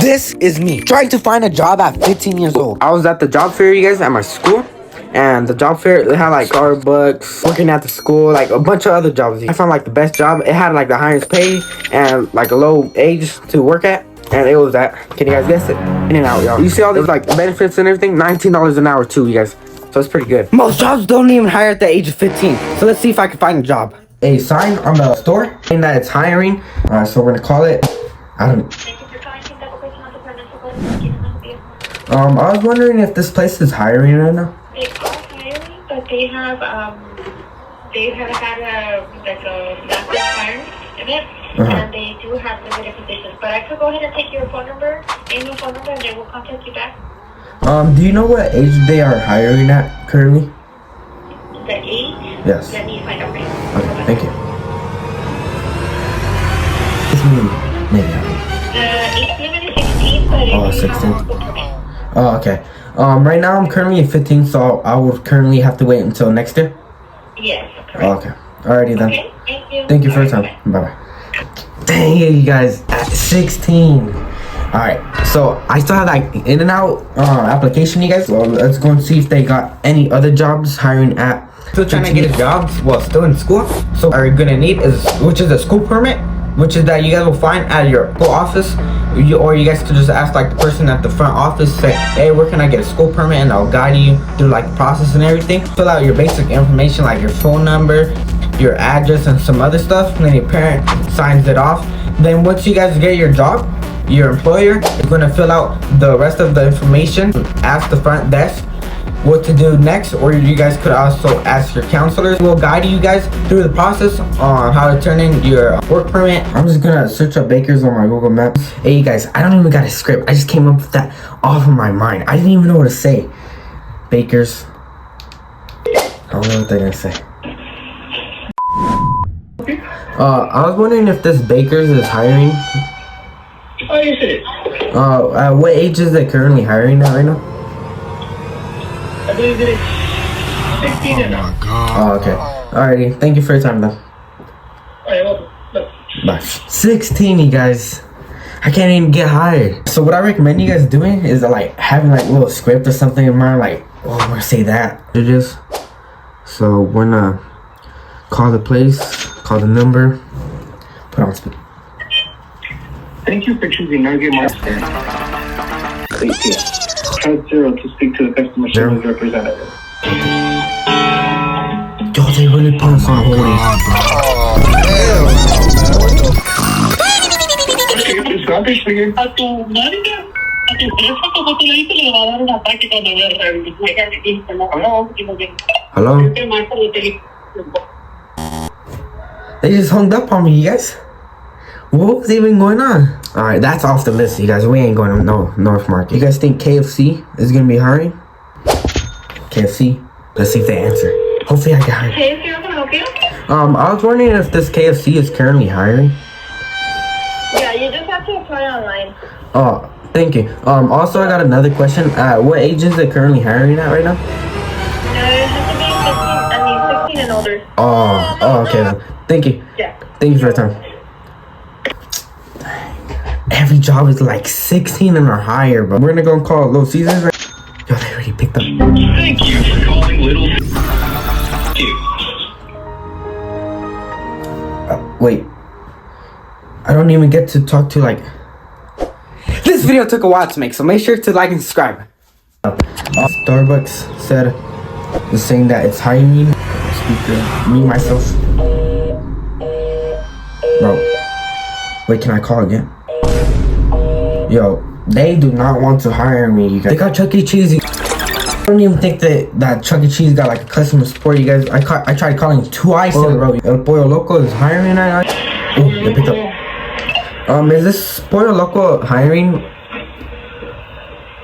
This is me trying to find a job at 15 years old. I was at the job fair, you guys, at my school. And the job fair, it had like Starbucks, working at the school, like a bunch of other jobs. I found like the best job. It had like the highest pay and like a low age to work at. And it was that. Can you guys guess it? In and out, y'all. You see all these like benefits and everything? $19 an hour too, you guys. So it's pretty good. Most jobs don't even hire at the age of 15. So let's see if I can find a job. A sign on the store saying that it's hiring. So we're gonna call it. I was wondering if this place is hiring right now. They are hiring, but they have had a massive hiring event, and they do have limited positions. But I could go ahead and take your phone number, and they will contact you back. Do you know what age they are hiring at currently? The age? Yes. Let me find out for you. Okay, thank you. Maybe. Age limit is 16, but if 16. Permit. Oh, okay. Right now I'm currently 15, so I would currently have to wait until next year? Yes, correct. Oh, okay. Alrighty then. Okay, thank you. Thank you for your time. Bye-bye. Dang it, you guys. At 16. Alright, so I still have like in and out application, you guys. So let's go and see if they got any other jobs hiring at. Still trying to get a job while still in school. So what you're gonna need is, which is a school permit, which is that you guys will find at your school office. Or you guys could just ask like the person at the front office, say, hey, where can I get a school permit? And I'll guide you through like the process and everything. Fill out your basic information like your phone number, your address, and some other stuff. And then your parent signs it off. Then once you guys get your job, your employer is going to fill out the rest of the information, ask the front desk what to do next, or you guys could also ask your counselors. We'll guide you guys through the process on how to turn in your work permit. I'm just gonna search up Baker's on my Google Maps. Hey you guys, I don't even got a script. I just came up with that off of my mind. I didn't even know what to say. Baker's. I don't know what they're gonna say. I was wondering if this Baker's is hiring. Oh, yes it is. At what age is it currently hiring at right now? I believe it is 16 and up. Oh, okay. Alrighty. Thank you for your time, though. Alright, welcome. Bye. 16, you guys. I can't even get hired. So what I recommend you guys doing is like having like a little script or something in mind, like, oh, I'm gonna say that. It is. So we're gonna call the place, call the number, put on speaker. Thank you for choosing Nugget Master. Press 0 to speak to the customer service representative. Yo, they really put us on hold. A tu marca, a tu empresa, como tú le dices, le va a dar un ataque cuando vea el Hello? They just hung up on me, you guys. What was even going on? Alright, that's off the list, you guys. We ain't going to no North Market. You guys think KFC is going to be hiring? KFC? Let's see if they answer. Hopefully I get hired. KFC, how can I help you? I was wondering if this KFC is currently hiring. Yeah, you just have to apply online. Oh, thank you. Also, I got another question. What age is it currently hiring at right now? No, it has to be 16 and older. Oh, okay then. Thank you. Yeah. Thank you for your time. Every job is like 16 and or higher, but we're gonna go and call Little Caesars right. Yo, they already picked up. Thank you for calling Little Wait. I don't even get to talk to like. This video took a while to make, so make sure to like and subscribe. Starbucks is saying that it's hiring. Speaker, me myself. Bro, wait, can I call again? Yo, they do not want to hire me, you guys. They got Chuck E. Cheese. I don't even think that Chuck E. Cheese got like a customer support, you guys. I tried calling twice in a row. El Pollo Loco is hiring right now. Oh, they picked up. Is this Pollo Loco hiring?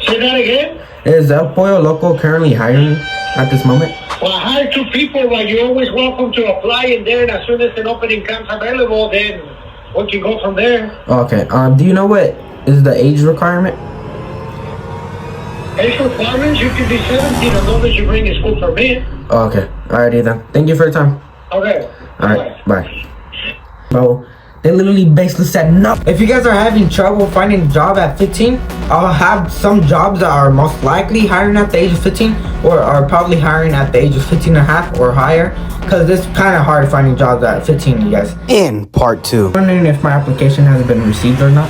Say that again? Is El Pollo Loco currently hiring at this moment? Well, I hired 2 people, but you're always welcome to apply in there, and as soon as an opening comes available, then we can go from there. Okay. Do you know what is the age requirement? Age requirements, you can be 17 as long as you bring a school permit. Okay. Alrighty then. Thank you for your time. Okay. Alright. Bye. Bro, They literally basically said no. If you guys are having trouble finding a job at 15, I'll have some jobs that are most likely hiring at the age of 15 or are probably hiring at the age of 15 and a half or higher, because it's kind of hard finding jobs at 15, you guys. In part 2. I'm wondering if my application has been received or not.